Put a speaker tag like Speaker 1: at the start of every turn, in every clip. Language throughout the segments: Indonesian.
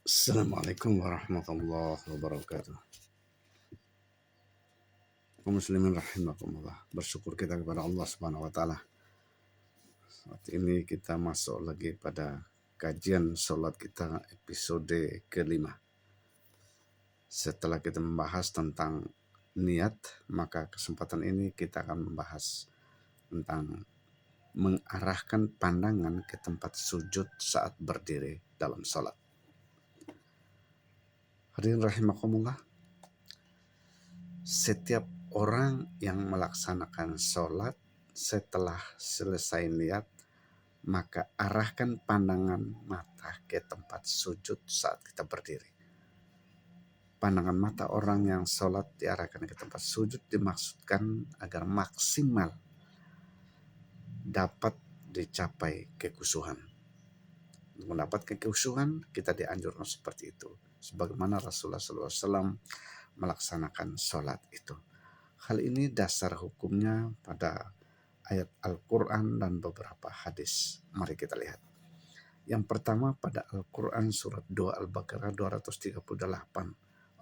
Speaker 1: Assalamualaikum warahmatullahi wabarakatuh. Kaum muslimin rahimakumullah. Bersyukur kita kepada Allah Subhanahu wa taala. Saat ini kita masuk lagi pada kajian sholat kita episode kelima. Setelah kita membahas tentang niat, maka kesempatan ini kita akan membahas tentang mengarahkan pandangan ke tempat sujud saat berdiri dalam sholat. Hadirin rahimakumullah. Setiap orang yang melaksanakan sholat setelah selesai niat, maka arahkan pandangan mata ke tempat sujud saat kita berdiri. Pandangan mata orang yang sholat diarahkan ke tempat sujud dimaksudkan agar maksimal dapat dicapai kekhusyuan. Untuk mendapatkan kekhusyuan, kita dianjurkan seperti itu. Sebagaimana Rasulullah SAW melaksanakan sholat itu. Hal ini dasar hukumnya pada ayat Al-Quran dan beberapa hadis. Mari kita lihat. Yang pertama pada Al-Quran surat 2 Al-Baqarah 238.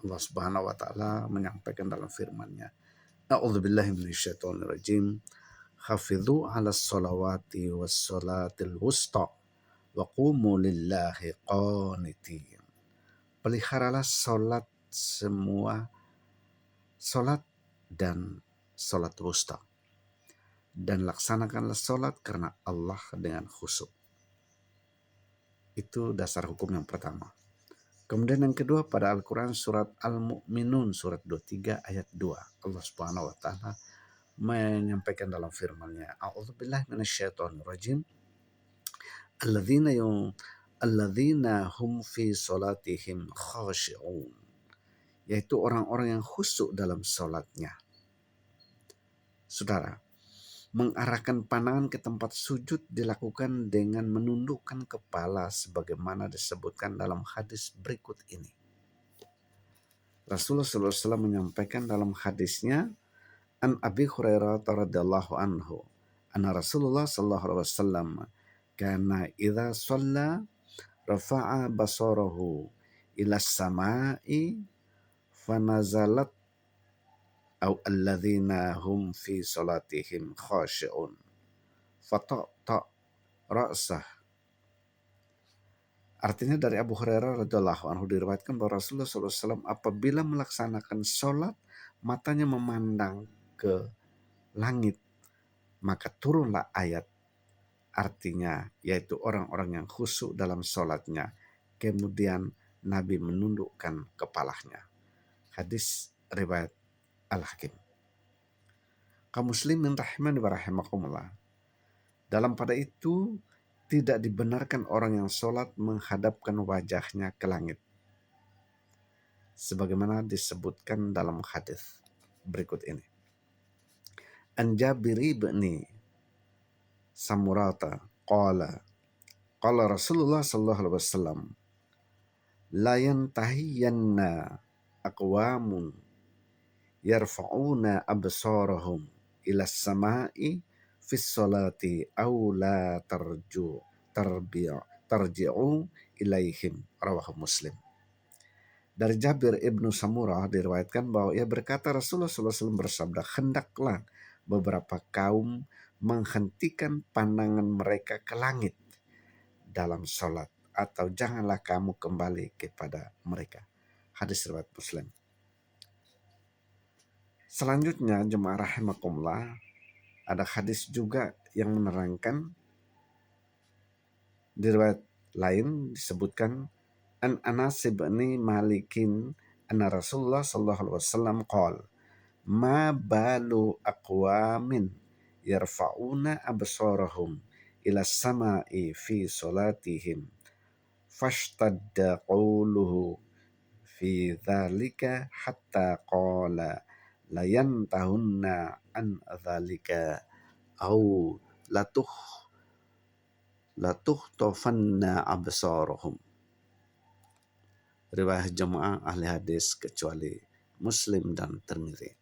Speaker 1: Allah Subhanahu wa taala menyampaikan dalam firman-Nya, A'udzubillahi minasyaitonirrajim. Hafidhu 'alas sholawati was sholatil wusta wa qumu lillahi qanitin. Peliharalah salat semua salat dan salat wusta, dan laksanakanlah salat karena Allah dengan khusyuk. Itu dasar hukum yang pertama. Kemudian yang kedua pada Al-Quran surat Al-Mu'minun surat 23 ayat 2. Allah Subhanahu wa taala menyampaikan dalam firman-Nya, A'udzubillahi minasyaitonirrajim. Alladzina hum fi salatihim khashi'un. Yaitu orang-orang yang khusyuk dalam salatnya. Saudara, mengarahkan pandangan ke tempat sujud dilakukan dengan menundukkan kepala sebagaimana disebutkan dalam hadis berikut ini. Rasulullah SAW menyampaikan dalam hadisnya, An Abi Hurairah radhiyallahu anhu, anna Rasulullah sallallahu alaihi wasallam kana idza shalla rafa'a basarahu ila samai fanazalat aw alladzina hum fi salatihim khashi'un fatata ra'sah. Artinya dari Abu Hurairah radhiyallahu anhu diriwayatkan bahwa Rasulullah SAW apabila melaksanakan sholat, matanya memandang ke langit, maka turunlah ayat artinya, yaitu orang-orang yang khusyuk dalam sholatnya. Kemudian Nabi menundukkan kepalanya. Hadis riwayat Al-Hakim. Kaum muslimin rahimani wa rahimakumullah. Dalam pada itu tidak dibenarkan orang yang sholat menghadapkan wajahnya ke langit, sebagaimana disebutkan dalam hadis berikut ini. An Jabir bin Samurata qala Rasulullah sallallahu alaihi wasallam la yantahiyanna aqwamun yarfa'una absarahum ila samai fis salati aw la tarji'u ilaihim, rawahu Muslim. Dari Jabir ibnu Samurah diriwayatkan bahwa ia berkata Rasulullah SAW bersabda, hendaklah beberapa kaum menghentikan pandangan mereka ke langit dalam sholat, atau janganlah kamu kembali kepada mereka. Hadis riwayat Muslim. Selanjutnya jemaah rahimakumullah, ada hadis juga yang menerangkan di riwayat lain disebutkan An Anas bin Malikin anna Rasulullah sallallahu alaihi wasallam qala ma balu aqwamin yarfa'una absarahum ila samai fi salatihim fashtadda qawluhu fi dzalika hatta qala la yantahunna an dzalika au latuhtafanna absarahum. Riwayat jemaah ahli hadis kecuali Muslim dan Tirmidzi.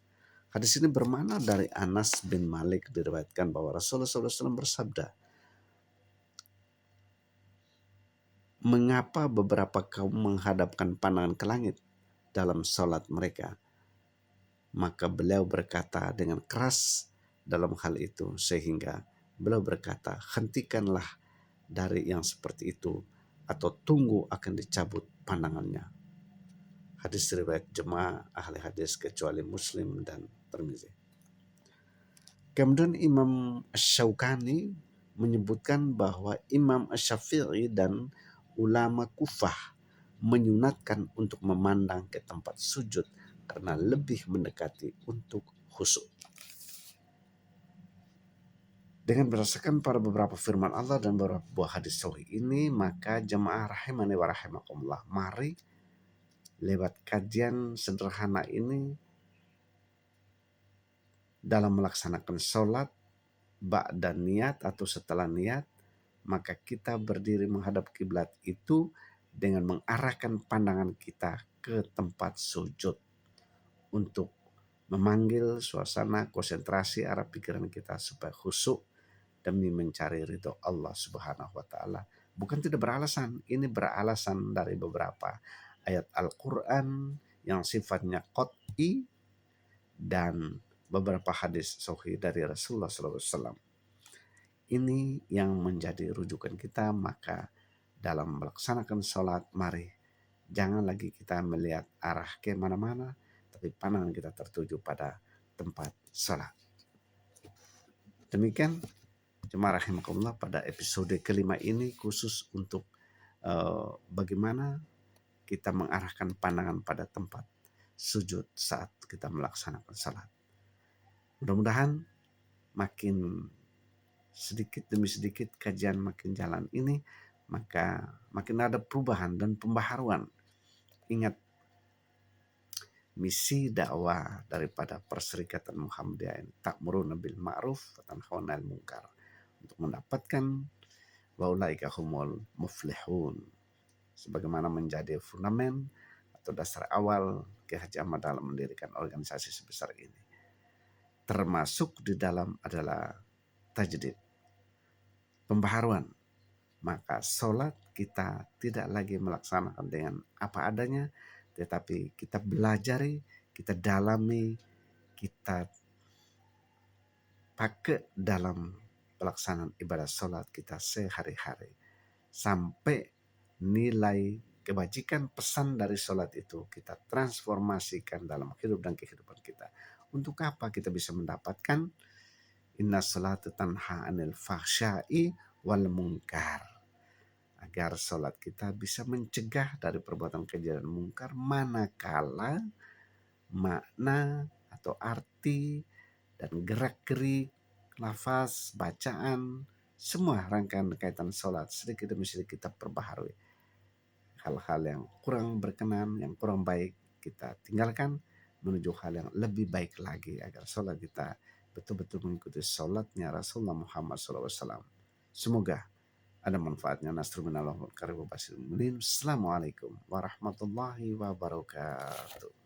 Speaker 1: Hadis ini bermakna dari Anas bin Malik diriwayatkan bahwa Rasulullah SAW bersabda, mengapa beberapa kaum menghadapkan pandangan ke langit dalam sholat mereka. Maka beliau berkata dengan keras dalam hal itu, sehingga beliau berkata, hentikanlah dari yang seperti itu atau tunggu akan dicabut pandangannya. Hadis riwayat jemaah ahli hadis kecuali Muslim dan Tirmizi. Kemudian Imam Asy-Syaukani menyebutkan bahwa Imam Asy-Syafi'i dan ulama Kufah menyunatkan untuk memandang ke tempat sujud karena lebih mendekati untuk khusyuk. Dengan berdasarkan pada beberapa firman Allah dan beberapa buah hadis sahih ini, maka jemaah rahimani wa rahimakumullah, mari lewat kajian sederhana ini dalam melaksanakan sholat ba'da niat atau setelah niat, maka kita berdiri menghadap kiblat itu dengan mengarahkan pandangan kita ke tempat sujud untuk memanggil suasana konsentrasi arah pikiran kita supaya khusyuk demi mencari ridho Allah Subhanahu wa taala. Bukan tidak beralasan, ini beralasan dari beberapa ayat Al-Qur'an yang sifatnya qat'i dan beberapa hadis sahih dari Rasulullah SAW. Ini yang menjadi rujukan kita, maka dalam melaksanakan sholat, mari jangan lagi kita melihat arah ke mana-mana, tapi pandangan kita tertuju pada tempat sholat. Demikian jemaah rahimakumullah pada episode kelima ini khusus untuk bagaimana kita mengarahkan pandangan pada tempat sujud saat kita melaksanakan sholat. Mudah-mudahan makin sedikit demi sedikit kajian makin jalan ini, maka makin ada perubahan dan pembaharuan. Ingat, misi dakwah daripada Perserikatan Muhammadiyah ini ta'muruna bil ma'ruf wa tanhauna 'anil munkar, untuk mendapatkan wa ulaika humul muflihun, sebagaimana menjadi fundament atau dasar awal Kiai Haji Ahmad dalam mendirikan organisasi sebesar ini. Termasuk di dalam adalah tajdid, pembaharuan. Maka sholat kita tidak lagi melaksanakan dengan apa adanya, tetapi kita belajari, kita dalami, kita pakai dalam pelaksanaan ibadah sholat kita sehari-hari. Sampai nilai kebajikan pesan dari sholat itu kita transformasikan dalam hidup dan kehidupan kita. Untuk apa kita bisa mendapatkan inna sholata tanha anil fahsya'i wal munkar, agar sholat kita bisa mencegah dari perbuatan keji dan mungkar, manakala makna atau arti dan gerak-gerik, lafaz, bacaan, semua rangkaian kaitan sholat sedikit demi sedikit kita perbaharui. Hal-hal yang kurang berkenan, yang kurang baik kita tinggalkan menuju hal yang lebih baik lagi, agar sholat kita betul-betul mengikuti sholatnya Rasulullah Muhammad SAW. Semoga ada manfaatnya. Nasrul minallah wal karim wa basirul mu'minin. Assalamualaikum warahmatullahi wabarakatuh.